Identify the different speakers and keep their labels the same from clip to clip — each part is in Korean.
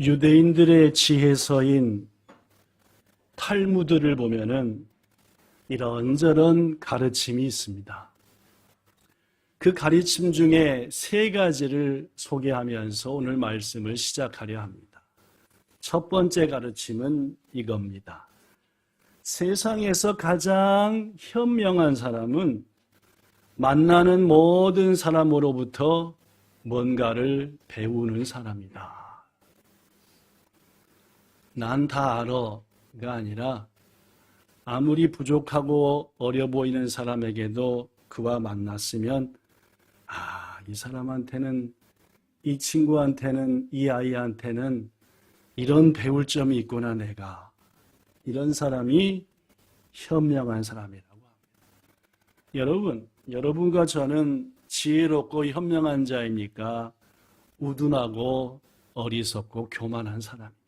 Speaker 1: 유대인들의 지혜서인 탈무드를 보면은 이런저런 가르침이 있습니다. 그 가르침 중에 세 가지를 소개하면서 오늘 말씀을 시작하려 합니다. 첫 번째 가르침은 이겁니다. 세상에서 가장 현명한 사람은 만나는 모든 사람으로부터 뭔가를 배우는 사람이다. 난 다 알아가 아니라 아무리 부족하고 어려 보이는 사람에게도 그와 만났으면 이 사람한테는, 이 친구한테는, 이 아이한테는 이런 배울 점이 있구나 내가. 이런 사람이 현명한 사람이라고 합니다. 여러분과 저는 지혜롭고 현명한 자입니까? 우둔하고 어리석고 교만한 사람입니까?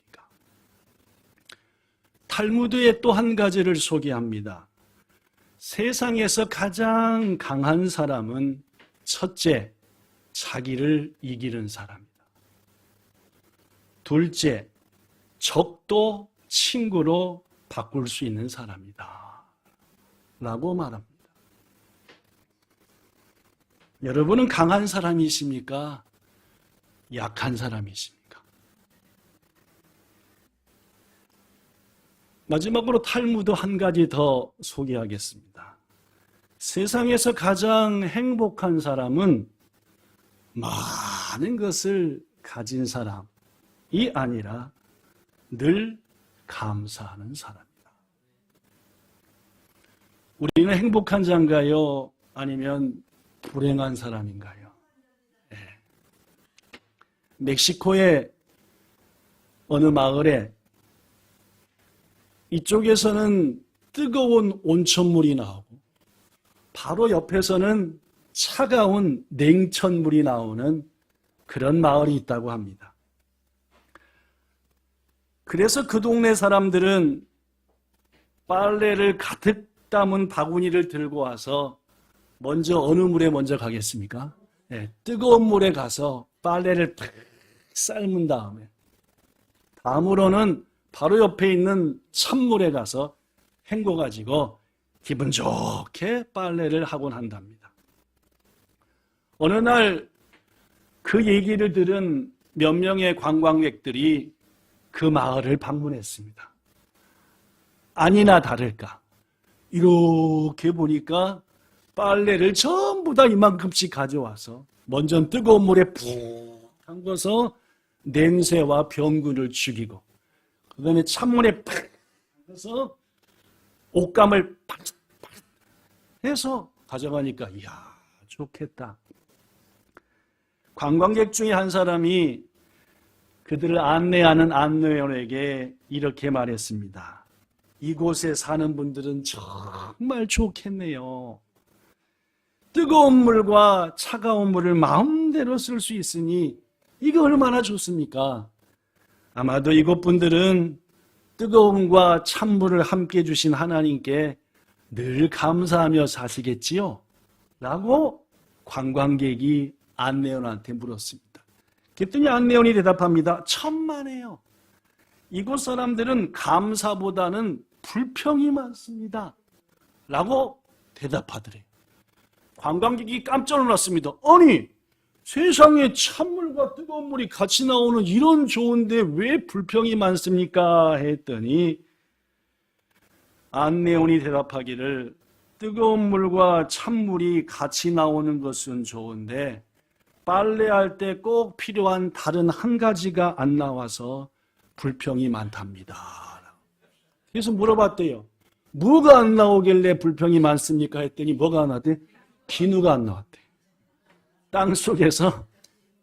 Speaker 1: 탈무드의 또 한 가지를 소개합니다. 세상에서 가장 강한 사람은 첫째, 자기를 이기는 사람이다. 둘째, 적도 친구로 바꿀 수 있는 사람이다. 라고 말합니다. 여러분은 강한 사람이십니까? 약한 사람이십니까? 마지막으로 탈무드 한 가지 더 소개하겠습니다. 세상에서 가장 행복한 사람은 많은 것을 가진 사람이 아니라 늘 감사하는 사람이다. 우리는 행복한 자인가요? 아니면 불행한 사람인가요? 네. 멕시코의 어느 마을에 이쪽에서는 뜨거운 온천물이 나오고 바로 옆에서는 차가운 냉천물이 나오는 그런 마을이 있다고 합니다. 그래서 그 동네 사람들은 빨래를 가득 담은 바구니를 들고 와서 먼저 어느 물에 먼저 가겠습니까? 네, 뜨거운 물에 가서 빨래를 탁 삶은 다음으로는 바로 옆에 있는 찬물에 가서 헹궈가지고 기분 좋게 빨래를 하곤 한답니다. 어느 날 그 얘기를 들은 몇 명의 관광객들이 그 마을을 방문했습니다. 아니나 다를까 이렇게 보니까 빨래를 전부 다 이만큼씩 가져와서 먼저 뜨거운 물에 푹 담궈서 냄새와 병균을 죽이고 그 다음에 찬물에 팍 해서 옷감을 팍 해서 가져가니까 이야 좋겠다. 관광객 중에 한 사람이 그들을 안내하는 안내원에게 이렇게 말했습니다. 이곳에 사는 분들은 정말 좋겠네요. 뜨거운 물과 차가운 물을 마음대로 쓸 수 있으니 이게 얼마나 좋습니까? 아마도 이곳 분들은 뜨거움과 찬물을 함께 주신 하나님께 늘 감사하며 사시겠지요? 라고 관광객이 안내원한테 물었습니다. 그랬더니 안내원이 대답합니다. 천만에요. 이곳 사람들은 감사보다는 불평이 많습니다. 라고 대답하더래요. 관광객이 깜짝 놀랐습니다. 아니, 세상에 찬물과 뜨거운 물이 같이 나오는 이런 좋은데 왜 불평이 많습니까? 했더니 안내원이 대답하기를 뜨거운 물과 찬물이 같이 나오는 것은 좋은데 빨래할 때 꼭 필요한 다른 한 가지가 안 나와서 불평이 많답니다. 그래서 물어봤대요. 뭐가 안 나오길래 불평이 많습니까? 했더니 뭐가 안 나왔대? 비누가 안 나왔대. 땅 속에서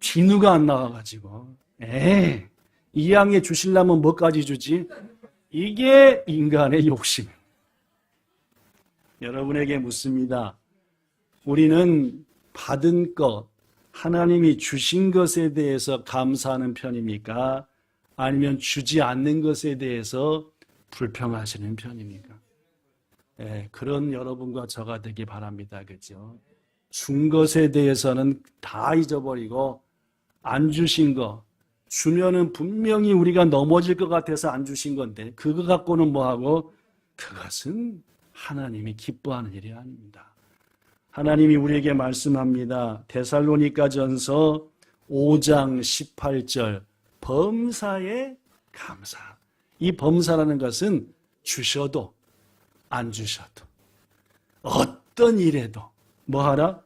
Speaker 1: 비누가 안 나와가지고 이 양에 주시려면 뭐까지 주지? 이게 인간의 욕심. 여러분에게 묻습니다. 우리는 받은 것, 하나님이 주신 것에 대해서 감사하는 편입니까? 아니면 주지 않는 것에 대해서 불평하시는 편입니까? 그런 여러분과 저가 되기 바랍니다. 그죠? 준 것에 대해서는 다 잊어버리고 안 주신 거, 주면은 분명히 우리가 넘어질 것 같아서 안 주신 건데 그거 갖고는 뭐하고? 그것은 하나님이 기뻐하는 일이 아닙니다. 하나님이 우리에게 말씀합니다. 데살로니가전서 5장 18절 범사에 감사. 이 범사라는 것은 주셔도 안 주셔도 어떤 일에도 뭐하라?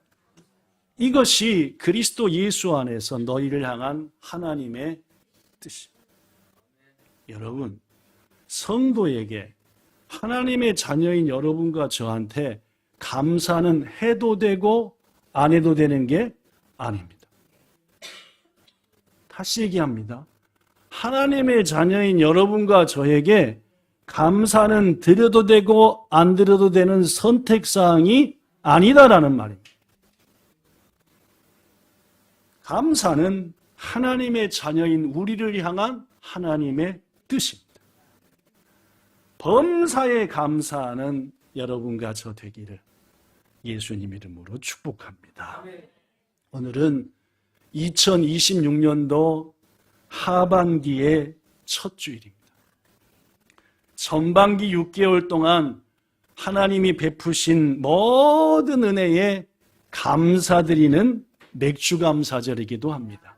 Speaker 1: 이것이 그리스도 예수 안에서 너희를 향한 하나님의 뜻입니다. 여러분, 성도에게 하나님의 자녀인 여러분과 저한테 감사는 해도 되고 안 해도 되는 게 아닙니다. 다시 얘기합니다. 하나님의 자녀인 여러분과 저에게 감사는 드려도 되고 안 드려도 되는 선택사항이 아니다라는 말입니다. 감사는 하나님의 자녀인 우리를 향한 하나님의 뜻입니다. 범사에 감사하는 여러분과 저 되기를 예수님 이름으로 축복합니다. 오늘은 2026년도 하반기의 첫 주일입니다. 전반기 6개월 동안 하나님이 베푸신 모든 은혜에 감사드리는 맥주감사절이기도 합니다.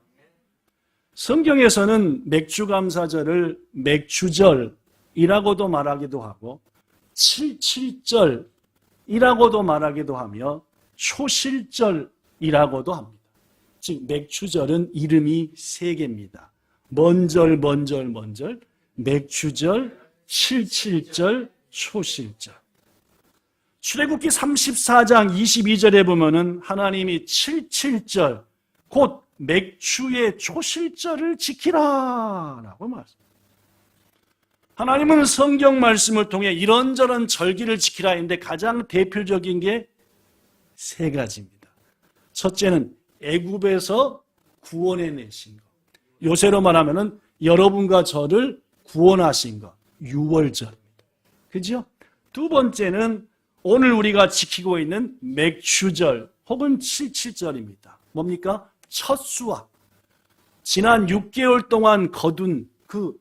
Speaker 1: 성경에서는 맥주감사절을 맥주절이라고도 말하기도 하고 77절이라고도 말하기도 하며 초실절이라고도 합니다. 즉 맥주절은 이름이 3개입니다. 먼절, 맥주절, 77절, 초실절. 출애굽기 34장 22절에 보면은 하나님이 77절 곧 맥주의 초실절을 지키라라고 말씀합니다. 하나님은 성경 말씀을 통해 이런저런 절기를 지키라 했는데 가장 대표적인 게 3가지입니다. 첫째는 애굽에서 구원해 내신 것. 요새로 말하면은 여러분과 저를 구원하신 것. 6월절입니다. 그죠? 두 번째는 오늘 우리가 지키고 있는 맥주절 혹은 77절입니다. 뭡니까? 첫 수확. 지난 6개월 동안 거둔 그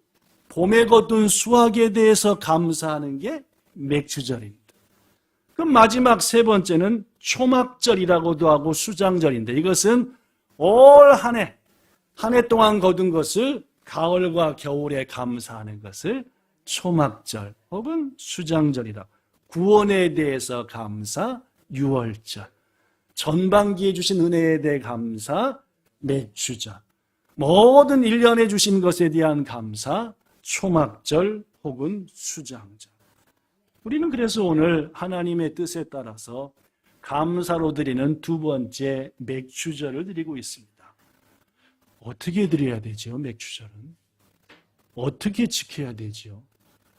Speaker 1: 봄에 거둔 수확에 대해서 감사하는 게 맥주절입니다. 그럼 마지막 3번째는 초막절이라고도 하고 수장절인데 이것은 올 한 해 동안 거둔 것을 가을과 겨울에 감사하는 것을 초막절 혹은 수장절이라. 구원에 대해서 감사 6월절. 전반기에 주신 은혜에 대해 감사 맥주절. 모든 1년에 주신 것에 대한 감사 초막절 혹은 수장절. 우리는 그래서 오늘 하나님의 뜻에 따라서 감사로 드리는 두 번째 맥주절을 드리고 있습니다. 어떻게 드려야 되죠? 맥주절은? 어떻게 지켜야 되죠?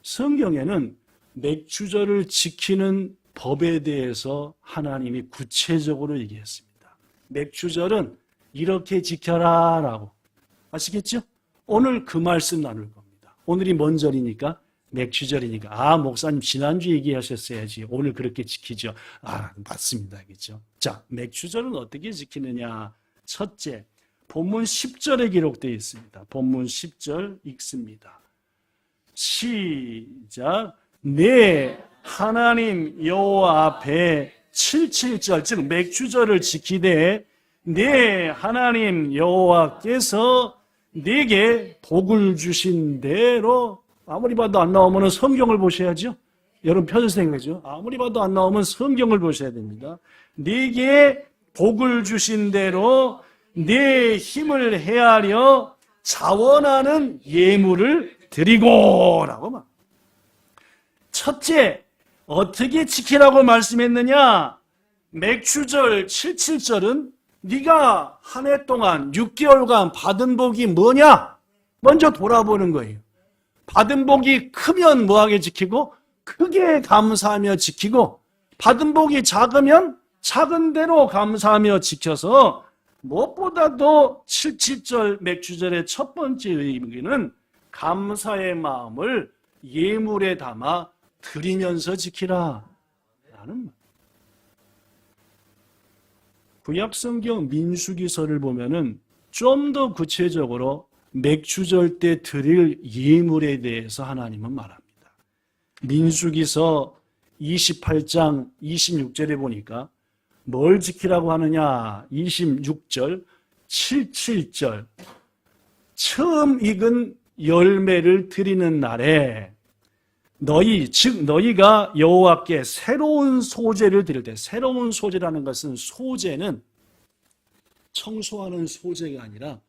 Speaker 1: 성경에는 맥주절을 지키는 법에 대해서 하나님이 구체적으로 얘기했습니다. 맥주절은 이렇게 지켜라 라고. 아시겠죠? 오늘 그 말씀 나눌 겁니다. 오늘이 뭔 절이니까? 맥주절이니까. 아, 목사님 지난주 얘기하셨어야지. 오늘 그렇게 지키죠. 아, 맞습니다. 그렇죠? 자, 맥주절은 어떻게 지키느냐? 첫째, 본문 10절에 기록되어 있습니다. 본문 10절 읽습니다. 시작. 내 하나님 여호와 앞에 77절, 즉 맥주절을 지키되 내 하나님 여호와께서 네게 복을 주신 대로. 아무리 봐도 안 나오면 성경을 보셔야죠. 여러분 펴져서 생각하죠. 아무리 봐도 안 나오면 성경을 보셔야 됩니다. 네게 복을 주신 대로 네 힘을 헤아려 자원하는 예물을 드리고 라고 말. 첫째, 어떻게 지키라고 말씀했느냐? 맥주절 77절은 네가 한 해 동안 6개월간 받은 복이 뭐냐? 먼저 돌아보는 거예요. 받은 복이 크면 뭐하게 지키고 크게 감사하며 지키고 받은 복이 작으면 작은 대로 감사하며 지켜서 무엇보다도 77절 맥주절의 첫 번째 의미는 감사의 마음을 예물에 담아 드리면서 지키라 라는 말. 구약성경 민수기서를 보면은 좀 더 구체적으로 맥주절 때 드릴 예물에 대해서 하나님은 말합니다. 민수기서 28장 26절에 보니까 뭘 지키라고 하느냐? 26절, 77절. 처음 익은 열매를 드리는 날에 너희가 여호와께 새로운 소재를 드릴 때, 새로운 소재라는 것은 소재는 청소하는 소재가 아니라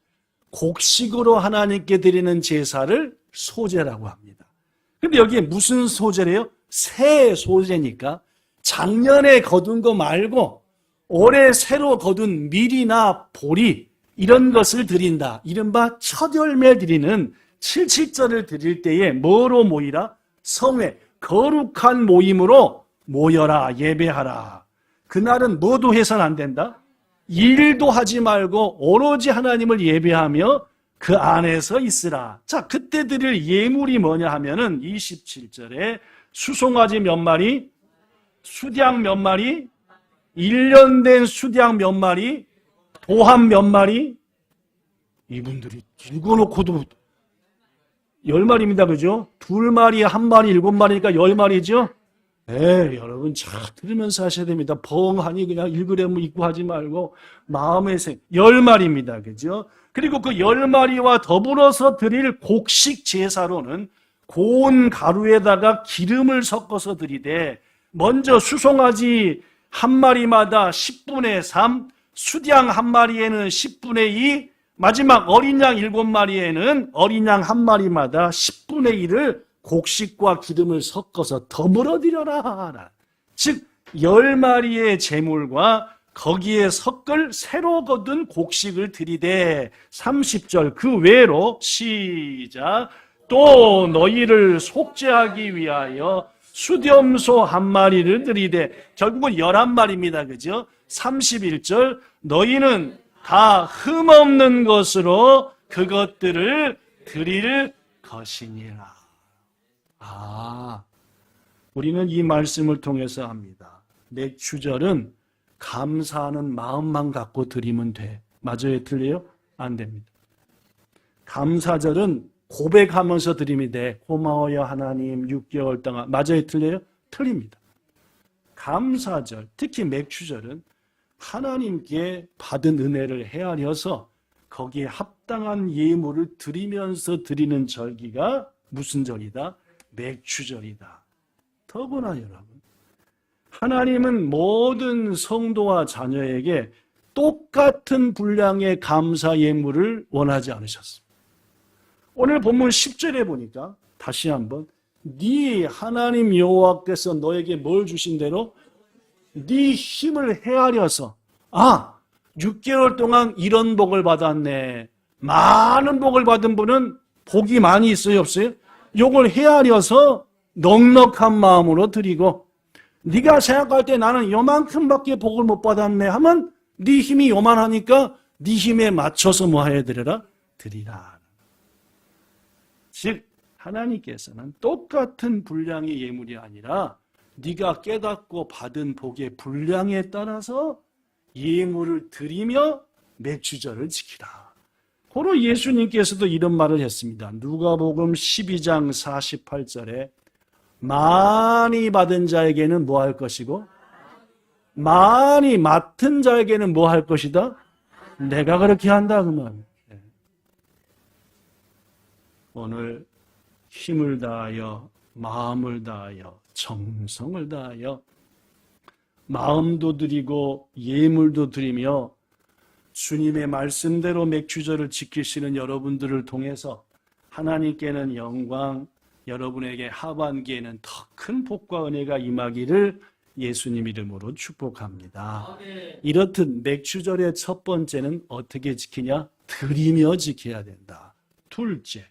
Speaker 1: 곡식으로 하나님께 드리는 제사를 소재라고 합니다. 근데 여기에 무슨 소재래요? 새 소재니까 작년에 거둔 거 말고 올해 새로 거둔 밀이나 보리 이런 것을 드린다. 이른바 첫 열매 드리는 77절을 드릴 때에 뭐로 모이라? 성회, 거룩한 모임으로 모여라, 예배하라. 그날은 뭐도 해서는 안 된다? 일도 하지 말고 오로지 하나님을 예배하며 그 안에서 있으라. 자, 그때 드릴 예물이 뭐냐 하면은 27절에 수송아지 몇 마리, 수양 몇 마리, 1년 된 수양 몇 마리, 도함 몇 마리. 이분들이 읽어놓고도 10마리입니다. 그죠? 2마리, 1마리, 7마리니까 10마리죠? 네, 여러분 잘 들으면서 하셔야 됩니다. 벙하니 그냥 읽으려면 읽고 하지 말고 마음의 10마리입니다. 그죠? 그리고 그 10마리와 더불어서 드릴 곡식 제사로는 고운 가루에다가 기름을 섞어서 드리되, 먼저 수송아지 한 마리마다 10분의 3, 수양 한 마리에는 10분의 2, 마지막 어린 양 7마리에는 어린 양 한 마리마다 10분의 1을 곡식과 기름을 섞어서 더불어 드려라. 즉 10마리의 제물과 거기에 섞을 새로 거둔 곡식을 드리되, 30절 그 외로 시작. 또 너희를 속죄하기 위하여 수염소 한 마리를 드리되, 결국은 11마리입니다. 그죠? 31절 너희는 다 흠없는 것으로 그것들을 드릴 것이니라. 우리는 이 말씀을 통해서 합니다. 맥주절은 감사하는 마음만 갖고 드리면 돼. 맞아요? 틀려요? 안 됩니다. 감사절은 고백하면서 드리면 돼. 고마워요 하나님 6개월 동안. 맞아요? 틀려요? 틀립니다. 감사절, 특히 맥주절은 하나님께 받은 은혜를 헤아려서 거기에 합당한 예물을 드리면서 드리는 절기가 무슨 절이다? 맥주절이다. 더구나 여러분, 하나님은 모든 성도와 자녀에게 똑같은 분량의 감사 예물을 원하지 않으셨습니다. 오늘 본문 10절에 보니까 다시 한번 네 하나님 여호와께서 너에게 뭘 주신 대로 네 힘을 헤아려서 6개월 동안 이런 복을 받았네. 많은 복을 받은 분은 복이 많이 있어요, 없어요? 요걸 헤아려서 넉넉한 마음으로 드리고, 네가 생각할 때 나는 요만큼밖에 복을 못 받았네 하면 네 힘이 요만하니까 네 힘에 맞춰서 뭐 해야 되리라? 드리라. 즉 하나님께서는 똑같은 분량의 예물이 아니라 네가 깨닫고 받은 복의 분량에 따라서 예물을 드리며 맥주절을 지키라. 고로 예수님께서도 이런 말을 했습니다. 누가복음 12장 48절에 많이 받은 자에게는 뭐 할 것이고 많이 맡은 자에게는 뭐 할 것이다? 내가 그렇게 한다 그 말. 오늘 힘을 다하여 마음을 다하여 정성을 다하여 마음도 드리고 예물도 드리며 주님의 말씀대로 맥주절을 지키시는 여러분들을 통해서 하나님께는 영광, 여러분에게 하반기에는 더 큰 복과 은혜가 임하기를 예수님 이름으로 축복합니다. 이렇듯 맥주절의 첫 번째는 어떻게 지키냐? 드리며 지켜야 된다. 둘째,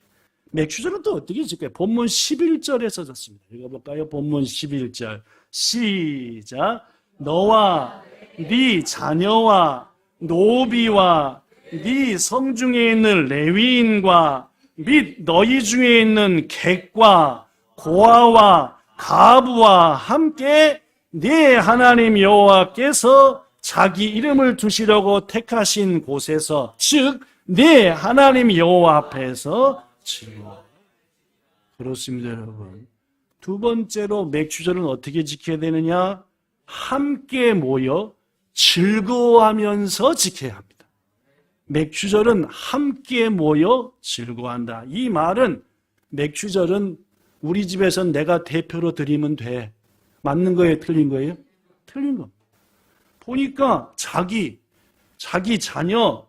Speaker 1: 맥주절은 또 어떻게 지켜요? 본문 11절에 써졌습니다. 읽어볼까요? 본문 11절 시작. 너와 네 자녀와 노비와 네 성중에 있는 레위인과 및 너희 중에 있는 객과 고아와 가부와 함께 네 하나님 여호와께서 자기 이름을 두시려고 택하신 곳에서, 즉 네 하나님 여호와 앞에서 즐거워. 그렇습니다, 여러분. 두 번째로 맥주절은 어떻게 지켜야 되느냐? 함께 모여 즐거워하면서 지켜야 합니다. 맥주절은 함께 모여 즐거워한다. 이 말은 맥주절은 우리 집에선 내가 대표로 드리면 돼. 맞는 거예요? 틀린 거예요? 틀린 겁니다. 보니까 자기 자녀,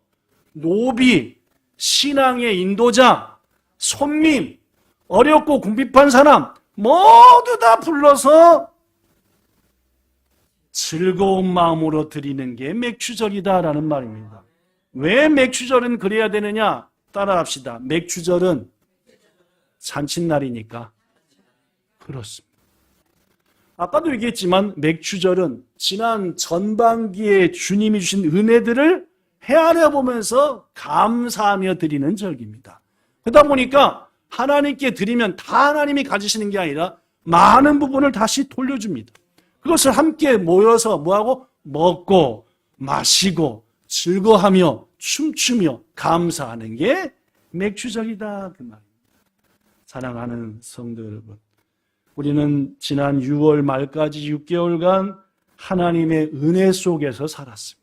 Speaker 1: 노비, 신앙의 인도자, 손님, 어렵고 궁핍한 사람 모두 다 불러서 즐거운 마음으로 드리는 게 맥주절이다라는 말입니다. 왜 맥주절은 그래야 되느냐? 따라합시다. 맥주절은 잔칫날이니까. 그렇습니다. 아까도 얘기했지만 맥주절은 지난 전반기에 주님이 주신 은혜들을 헤아려 보면서 감사하며 드리는 절기입니다. 그러다 보니까 하나님께 드리면 다 하나님이 가지시는 게 아니라 많은 부분을 다시 돌려줍니다. 그것을 함께 모여서 뭐하고? 먹고 마시고 즐거워하며 춤추며 감사하는 게 맥주절이다 그 말입니다. 사랑하는 성도 여러분, 우리는 지난 6월 말까지 6개월간 하나님의 은혜 속에서 살았습니다.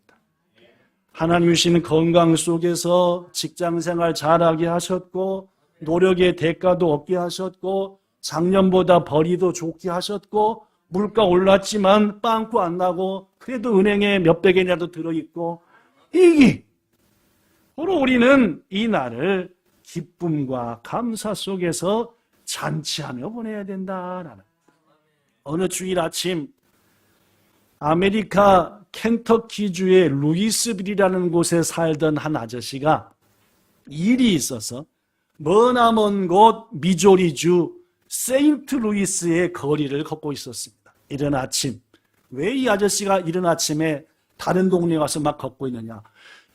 Speaker 1: 하나님 주시는 건강 속에서 직장생활 잘하게 하셨고 노력의 대가도 얻게 하셨고 작년보다 벌이도 좋게 하셨고 물가 올랐지만 빵꾸 안 나고 그래도 은행에 몇백 엔이라도 들어있고 이게 바로 우리는 이 날을 기쁨과 감사 속에서 잔치하며 보내야 된다라는. 어느 주일 아침 아메리카 켄터키주의 루이스빌이라는 곳에 살던 한 아저씨가 일이 있어서 머나먼 곳 미조리주 세인트루이스의 거리를 걷고 있었습니다. 이른 아침. 왜 이 아저씨가 이른 아침에 다른 동네에 와서 막 걷고 있느냐?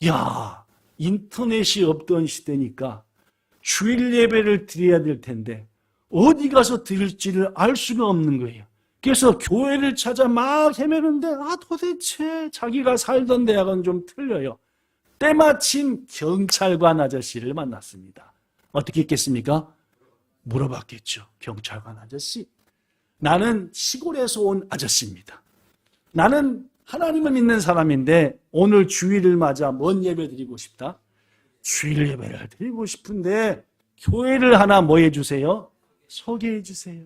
Speaker 1: 야, 인터넷이 없던 시대니까 주일 예배를 드려야 될 텐데 어디 가서 드릴지를 알 수가 없는 거예요. 그래서 교회를 찾아 막 헤매는데 도대체 자기가 살던 대학은 좀 틀려요. 때마침 경찰관 아저씨를 만났습니다. 어떻게 했겠습니까? 물어봤겠죠. 경찰관 아저씨, 나는 시골에서 온 아저씨입니다. 나는 하나님을 믿는 사람인데 오늘 주일을 맞아 뭔 예배 드리고 싶다? 주일 예배를 드리고 싶은데 교회를 하나 뭐 해주세요? 소개해 주세요.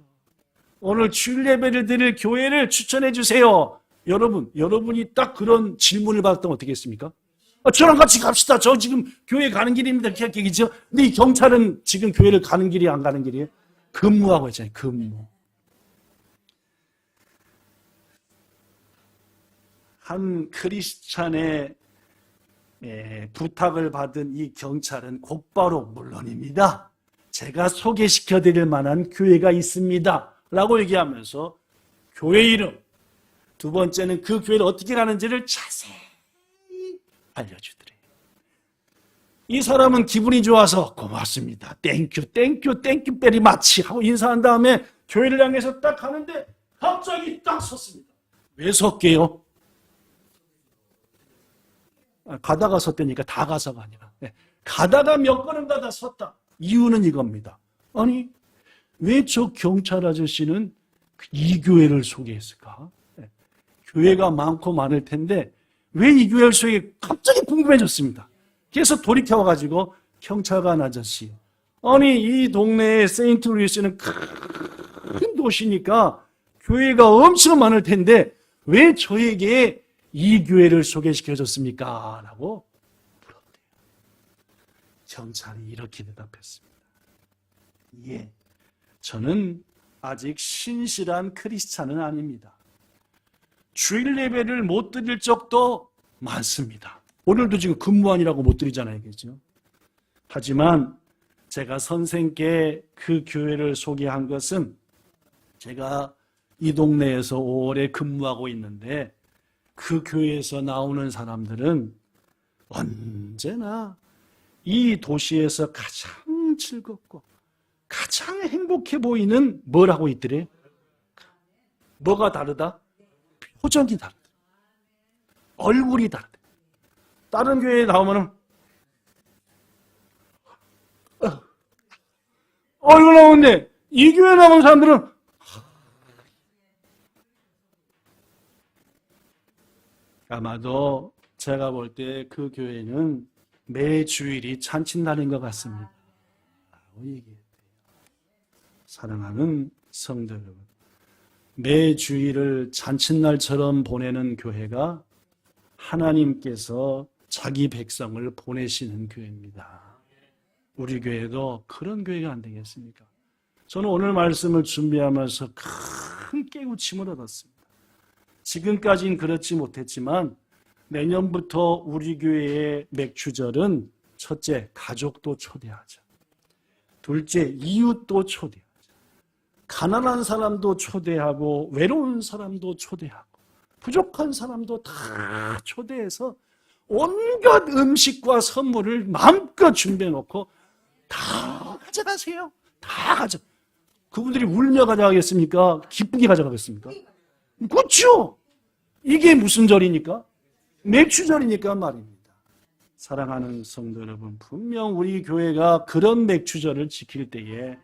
Speaker 1: 오늘 주일 예배를 드릴 교회를 추천해 주세요. 여러분이 딱 그런 질문을 받았다면 어떻게 했습니까? 저랑 같이 갑시다. 저 지금 교회 가는 길입니다. 그렇게 얘기죠. 근데 이 경찰은 지금 교회를 가는 길이 안 가는 길이에요? 근무하고 있잖아요. 근무. 한 크리스찬의 부탁을 받은 이 경찰은 곧바로 물론입니다. 제가 소개시켜 드릴 만한 교회가 있습니다. 라고 얘기하면서 교회 이름, 두 번째는 그 교회를 어떻게 가는지를 자세히 알려주더래요. 이 사람은 기분이 좋아서 고맙습니다. 땡큐 베리 마치 하고 인사한 다음에 교회를 향해서 딱 가는데 갑자기 딱 섰습니다. 왜 섰게요? 가다가 섰다니까 다 가서가 아니라 가다가 몇 걸음 가다 섰다. 이유는 이겁니다. 아니 왜 저 경찰 아저씨는 이 교회를 소개했을까? 교회가 많고 많을 텐데 왜 이 교회를 소개해? 갑자기 궁금해졌습니다. 그래서 돌이켜가지고 경찰관 아저씨, 아니 이 동네에 세인트루이스는 큰 도시니까 교회가 엄청 많을 텐데 왜 저에게 이 교회를 소개시켜줬습니까? 라고 물었대요. 경찰이 이렇게 대답했습니다. 예, 저는 아직 신실한 크리스찬은 아닙니다. 주일 예배를 못 드릴 적도 많습니다. 오늘도 지금 근무한이라고 못 드리잖아요. 그렇죠? 하지만 제가 선생께 그 교회를 소개한 것은 제가 이 동네에서 오래 근무하고 있는데 그 교회에서 나오는 사람들은 언제나 이 도시에서 가장 즐겁고 가장 행복해 보이는 뭘 하고 있더래? 뭐가 다르다? 표정이 다르다. 얼굴이 다르다. 다른 교회에 나오면은 이거 나오는데 이 교회 나온 사람들은 아마도 제가 볼 때 그 교회는 매 주일이 잔칫날인 것 같습니다. 사랑하는 성도 여러분, 매 주일을 잔칫날처럼 보내는 교회가 하나님께서 자기 백성을 보내시는 교회입니다. 우리 교회도 그런 교회가 안 되겠습니까? 저는 오늘 말씀을 준비하면서 큰 깨우침을 얻었습니다. 지금까지는 그렇지 못했지만 내년부터 우리 교회의 맥주절은 첫째, 가족도 초대하자. 둘째, 이웃도 초대하자. 가난한 사람도 초대하고 외로운 사람도 초대하고 부족한 사람도 다 초대해서 온갖 음식과 선물을 마음껏 준비해놓고 다 가져가세요. 다 가져. 그분들이 울며 가져가겠습니까? 기쁘게 가져가겠습니까? 그렇죠. 이게 무슨 절이니까? 맥주절이니까 말입니다. 사랑하는 성도 여러분, 분명 우리 교회가 그런 맥주절을 지킬 때에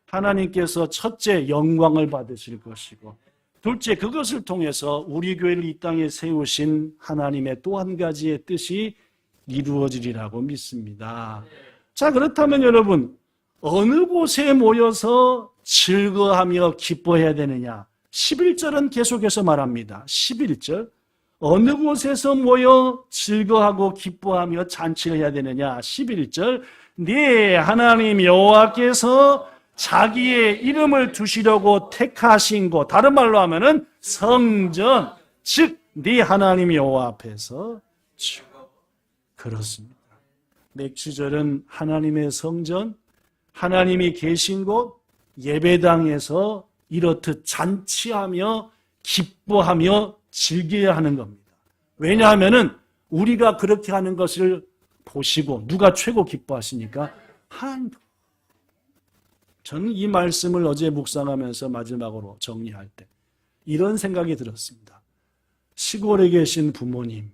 Speaker 1: 하나님께서 첫째 영광을 받으실 것이고 둘째 그것을 통해서 우리 교회를 이 땅에 세우신 하나님의 또 한 가지의 뜻이 이루어지리라고 믿습니다. 자, 그렇다면 여러분, 어느 곳에 모여서 즐거워하며 기뻐해야 되느냐? 11절은 계속해서 말합니다. 11절. 어느 곳에서 모여 즐거워하고 기뻐하며 잔치를 해야 되느냐? 11절. 네 하나님 여호와께서 자기의 이름을 두시려고 택하신 곳, 다른 말로 하면은 성전, 즉 네 하나님 여호와 앞에서 그렇습니다. 맥주절은 하나님의 성전, 하나님이 계신 곳, 예배당에서 이렇듯 잔치하며 기뻐하며 즐겨야 하는 겁니다. 왜냐하면은 우리가 그렇게 하는 것을 보시고 누가 최고 기뻐하시니까 하나님. 저는 이 말씀을 어제 묵상하면서 마지막으로 정리할 때 이런 생각이 들었습니다. 시골에 계신 부모님,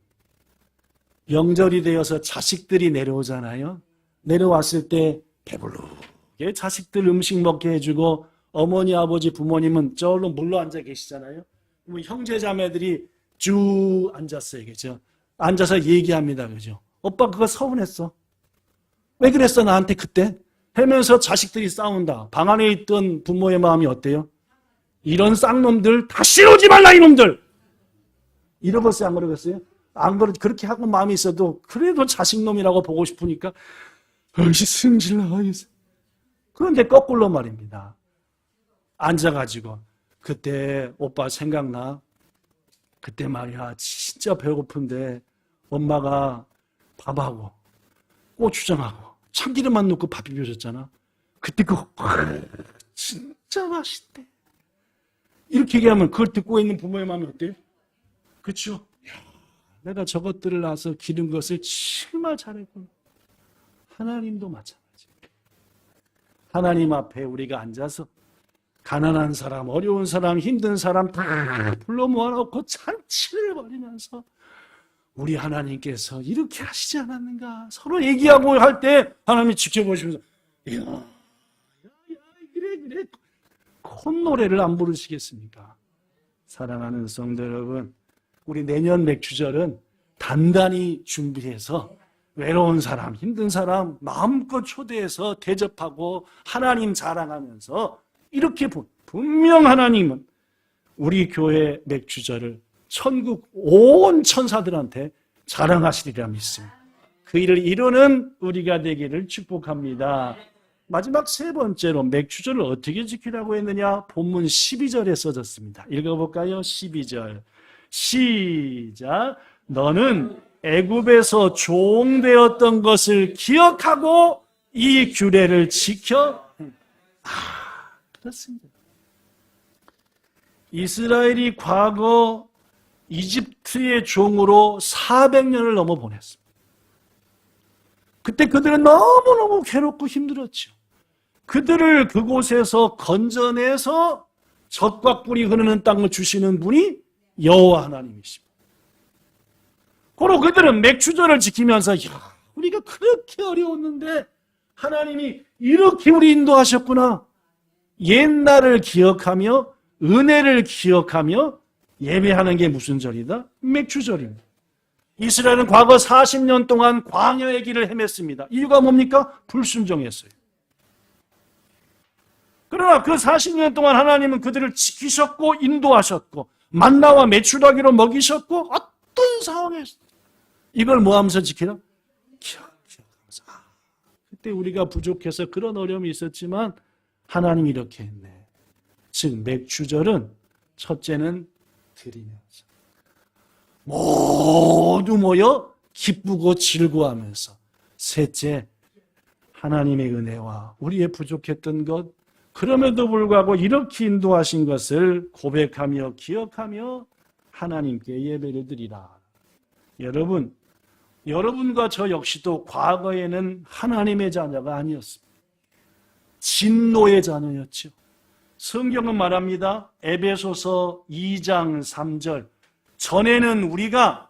Speaker 1: 명절이 되어서 자식들이 내려오잖아요. 내려왔을 때 배부르게 자식들 음식 먹게 해주고 어머니, 아버지, 부모님은 저로 물러 앉아 계시잖아요. 형제 자매들이 쭉 앉았어요. 그죠? 앉아서 얘기합니다. 그죠? 오빠 그거 서운했어. 왜 그랬어 나한테 그때? 하면서 자식들이 싸운다. 방 안에 있던 부모의 마음이 어때요? 이런 쌍놈들 다시 오지 말라 이놈들. 이러겠어요? 안 그러겠어요? 안 그렇게 하고 마음이 있어도 그래도 자식놈이라고 보고 싶으니까 승질나. 그런데 거꾸로 말입니다. 앉아가지고 그때 오빠 생각나? 그때 말이야 진짜 배고픈데 엄마가 밥하고 고추장하고 참기름만 넣고 밥 비벼줬잖아. 그때 그거 진짜 맛있대. 이렇게 얘기하면 그걸 듣고 있는 부모의 마음이 어때요? 그렇죠? 내가 저것들을 낳아서 기른 것을 정말 잘했구나. 하나님도 마찬가지. 하나님 앞에 우리가 앉아서 가난한 사람, 어려운 사람, 힘든 사람 다 불러 모아놓고 잔치를 벌이면서 우리 하나님께서 이렇게 하시지 않았는가? 서로 얘기하고 할 때 하나님이 지켜보시면서 이야, 그래 콧노래를 안 부르시겠습니까? 사랑하는 성도 여러분, 우리 내년 맥주절은 단단히 준비해서 외로운 사람, 힘든 사람 마음껏 초대해서 대접하고 하나님 자랑하면서 이렇게 분명 하나님은 우리 교회 맥주절을 천국 온 천사들한테 자랑하시리라 믿습니다. 그 일을 이루는 우리가 되기를 축복합니다. 마지막 세 번째로 맥주절을 어떻게 지키라고 했느냐? 본문 12절에 써졌습니다. 읽어볼까요? 12절 시작. 너는 애굽에서 종되었던 것을 기억하고 이 규례를 지켜. 그렇습니다. 이스라엘이 과거 이집트의 종으로 400년을 넘어 보냈습니다. 그때 그들은 너무너무 괴롭고 힘들었죠. 그들을 그곳에서 건져내서 젖과 꿀이 흐르는 땅을 주시는 분이 여호와 하나님이십니다. 그리고 그들은 맥주절을 지키면서 우리가 그렇게 어려웠는데 하나님이 이렇게 우리 인도하셨구나. 옛날을 기억하며 은혜를 기억하며 예배하는 게 무슨 절이다? 맥주절입니다. 이스라엘은 과거 40년 동안 광야의 길을 헤맸습니다. 이유가 뭡니까? 불순종했어요. 그러나 그 40년 동안 하나님은 그들을 지키셨고 인도하셨고 만나와 메추라기로 먹이셨고 어떤 상황에서 이걸 뭐 하면서 지키라? 기억하면서. 그때 우리가 부족해서 그런 어려움이 있었지만 하나님이 이렇게 했네. 즉 맥주절은 첫째는 드리면서 모두 모여 기쁘고 즐거워하면서, 셋째 하나님의 은혜와 우리의 부족했던 것, 그럼에도 불구하고 이렇게 인도하신 것을 고백하며 기억하며 하나님께 예배를 드리라. 여러분, 여러분과 저 역시도 과거에는 하나님의 자녀가 아니었습니다. 진노의 자녀였죠. 성경은 말합니다. 에베소서 2장 3절. 전에는 우리가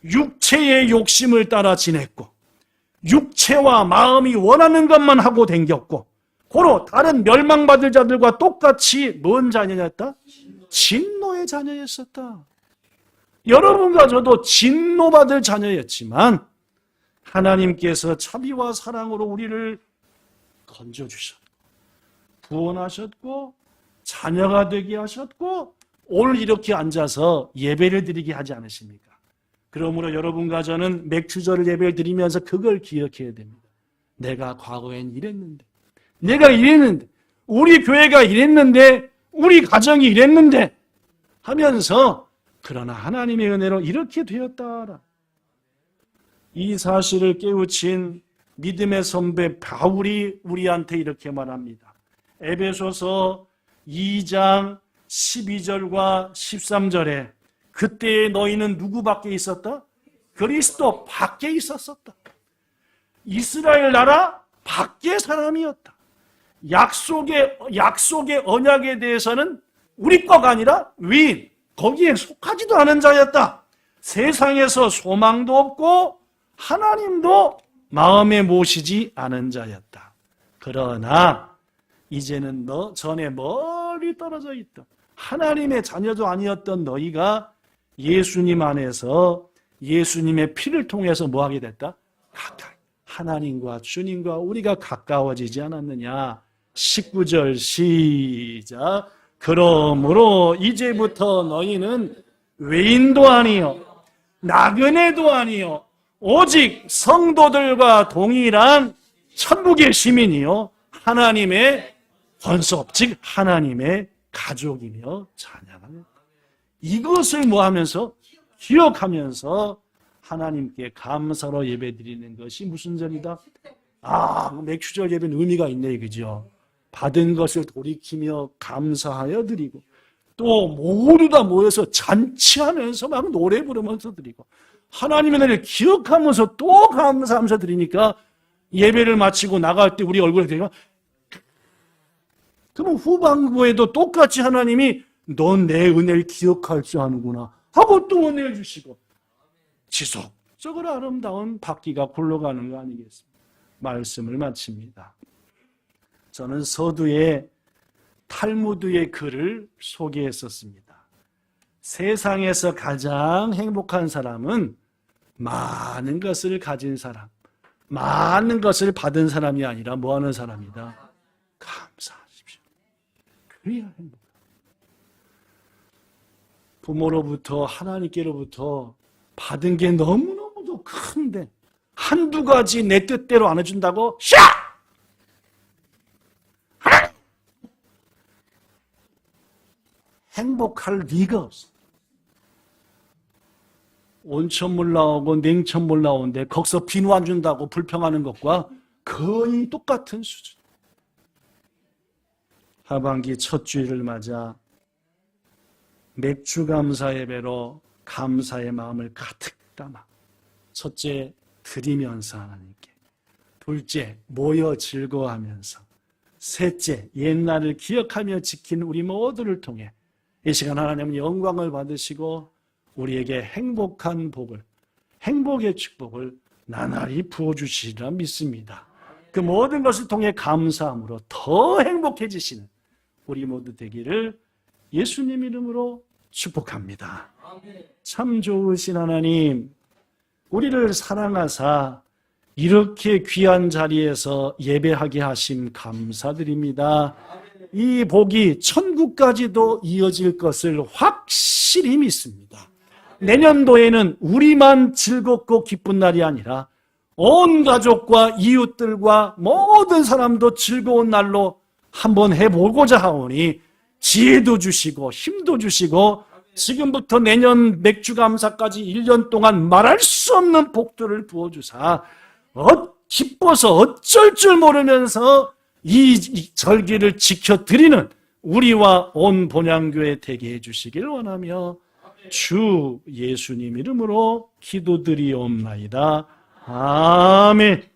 Speaker 1: 육체의 욕심을 따라 지냈고 육체와 마음이 원하는 것만 하고 댕겼고 고로 다른 멸망받을 자들과 똑같이 뭔 자녀였다? 진노의 자녀였었다. 여러분과 저도 진노받을 자녀였지만 하나님께서 자비와 사랑으로 우리를 건져주셨고 구원하셨고 자녀가 되게 하셨고 오늘 이렇게 앉아서 예배를 드리게 하지 않으십니까? 그러므로 여러분과 저는 맥주절 예배를 드리면서 그걸 기억해야 됩니다. 내가 과거엔 이랬는데, 내가 이랬는데, 우리 교회가 이랬는데, 우리 가정이 이랬는데 하면서 그러나 하나님의 은혜로 이렇게 되었다. 이 사실을 깨우친 믿음의 선배 바울이 우리한테 이렇게 말합니다. 에베소서 2장 12절과 13절에 그때 너희는 누구 밖에 있었다? 그리스도 밖에 있었었다. 이스라엘 나라 밖의 사람이었다. 약속의 언약에 대해서는 우리 거가 아니라 위인, 거기에 속하지도 않은 자였다. 세상에서 소망도 없고 하나님도 마음에 모시지 않은 자였다. 그러나 이제는 전에 멀리 떨어져 있던 하나님의 자녀도 아니었던 너희가 예수님 안에서 예수님의 피를 통해서 뭐하게 됐다? 가까이. 하나님과 주님과 우리가 가까워지지 않았느냐. 19절 시작. 그러므로 이제부터 너희는 외인도 아니요 나그네도 아니요 오직 성도들과 동일한 천국의 시민이요 하나님의 권속, 즉 하나님의 가족이며 자녀가 됐다. 이것을 뭐하면서? 기억하면서 하나님께 감사로 예배드리는 것이 무슨 절이다? 맥주절 예배는 의미가 있네, 그죠? 받은 것을 돌이키며 감사하여 드리고 또 모두 다 모여서 잔치하면서 막 노래 부르면서 드리고 하나님의 은혜를 기억하면서 또 감사하면서 드리니까 예배를 마치고 나갈 때 우리 얼굴에 대고 그럼 후반부에도 똑같이 하나님이 넌 내 은혜를 기억할 줄 아는구나 하고 또 은혜를 주시고 지속적으로 아름다운 바퀴가 굴러가는 거 아니겠습니까? 말씀을 마칩니다. 저는 서두에 탈무드의 글을 소개했었습니다. 세상에서 가장 행복한 사람은 많은 것을 가진 사람, 많은 것을 받은 사람이 아니라 뭐하는 사람이다? 감사하십시오. 그래야 행복합니다. 부모로부터 하나님께로부터 받은 게 너무너무도 큰데 한두 가지 내 뜻대로 안 해준다고 샤! 행복할 리가 없어. 온천물 나오고 냉천물 나오는데 거기서 비누 안 준다고 불평하는 것과 거의 똑같은 수준. 하반기 첫 주일을 맞아 맥주 감사 예배로 감사의 마음을 가득 담아 첫째 드리면서 하나님께, 둘째 모여 즐거워하면서, 셋째 옛날을 기억하며 지킨 우리 모두를 통해 이 시간 하나님은 영광을 받으시고 우리에게 행복한 복을, 행복의 축복을 나날이 부어주시리라 믿습니다. 그 모든 것을 통해 감사함으로 더 행복해지시는 우리 모두 되기를 예수님 이름으로 축복합니다. 참 좋으신 하나님, 우리를 사랑하사 이렇게 귀한 자리에서 예배하게 하심 감사드립니다. 이 복이 천국까지도 이어질 것을 확실히 믿습니다. 내년도에는 우리만 즐겁고 기쁜 날이 아니라 온 가족과 이웃들과 모든 사람도 즐거운 날로 한번 해보고자 하오니 지혜도 주시고 힘도 주시고 지금부터 내년 맥주감사까지 1년 동안 말할 수 없는 복들을 부어주사 기뻐서 어쩔 줄 모르면서 이 절기를 지켜드리는 우리와 온 본향교회 되게 해주시길 원하며 주 예수님 이름으로 기도드리옵나이다. 아멘.